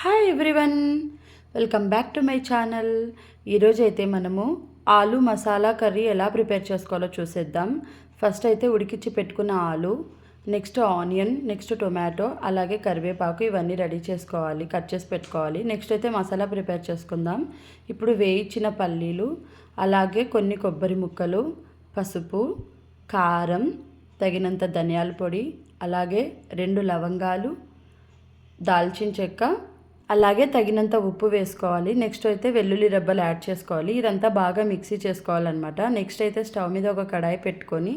Hi everyone, welcome back to my channel. ఈరోజు అయితే మనము ఆలు మసాలా కర్రీ ఎలా ప్రిపేర్ చేసుకోవాలో చూసేద్దాం. ఫస్ట్ అయితే ఉడికించి పెట్టుకున్న ఆలు, నెక్స్ట్ ఆనియన్, నెక్స్ట్ టొమాటో, అలాగే కరివేపాకు ఇవన్నీ రెడీ చేసుకోవాలి, కట్ చేసి పెట్టుకోవాలి. నెక్స్ట్ అయితే మసాలా ప్రిపేర్ చేసుకుందాం. ఇప్పుడు వేయించిన పల్లీలు, అలాగే కొన్ని కొబ్బరి ముక్కలు, పసుపు, కారం, తగినంత ధనియాల పొడి, అలాగే 2 లవంగాలు, దాల్చిన చెక్క, అలాగే తగినంత ఉప్పు వేసుకోవాలి. నెక్స్ట్ అయితే వెల్లుల్లి రెబ్బలు యాడ్ చేసుకోవాలి. ఇదంతా బాగా మిక్సీ చేసుకోవాలన్నమాట. నెక్స్ట్ అయితే స్టవ్ మీద ఒక కడాయి పెట్టుకొని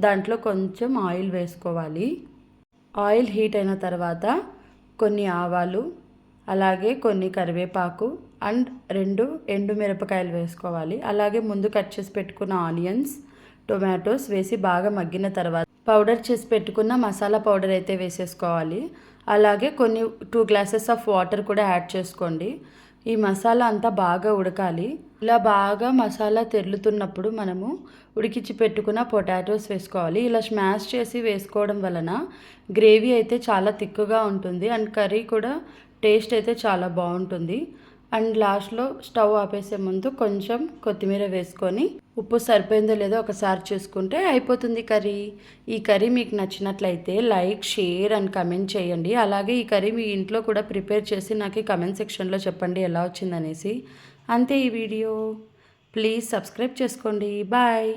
దాంట్లో కొంచెం ఆయిల్ వేసుకోవాలి. ఆయిల్ హీట్ అయిన తర్వాత కొన్ని ఆవాలు, అలాగే కొన్ని కరివేపాకు అండ్ 2 ఎండుమిరపకాయలు వేసుకోవాలి. అలాగే ముందు కట్ చేసి పెట్టుకున్న ఆనియన్స్, టొమాటోస్ వేసి బాగా మగ్గిన తర్వాత పౌడర్ చేసి పెట్టుకున్న మసాలా పౌడర్ అయితే వేసేసుకోవాలి. అలాగే కొన్ని 2 గ్లాసెస్ ఆఫ్ వాటర్ కూడా యాడ్ చేసుకోండి. ఈ మసాలా అంతా బాగా ఉడకాలి. ఇలా బాగా మసాలా తెరులుతున్నప్పుడు మనము ఉడికించి పెట్టుకున్న పొటాటోస్ వేసుకోవాలి. ఇలా స్మాష్ చేసి వేసుకోవడం వలన గ్రేవీ అయితే చాలా థిక్గా ఉంటుంది అండ్ కర్రీ కూడా టేస్ట్ అయితే చాలా బాగుంటుంది. అండ్ లాస్ట్లో స్టవ్ ఆపేసే ముందు కొంచెం కొత్తిమీర వేసుకొని ఉప్పు సరిపోయిందో లేదో ఒకసారి చూసుకుంటే అయిపోతుంది కర్రీ. ఈ కర్రీ మీకు నచ్చినట్లయితే లైక్, షేర్ అండ్ కమెంట్ చేయండి. అలాగే ఈ కర్రీ మీ ఇంట్లో కూడా ప్రిపేర్ చేసి నాకు కమెంట్ సెక్షన్లో చెప్పండి ఎలా వచ్చిందనేసి. అంతే ఈ వీడియో. ప్లీజ్ సబ్స్క్రైబ్ చేసుకోండి. బాయ్.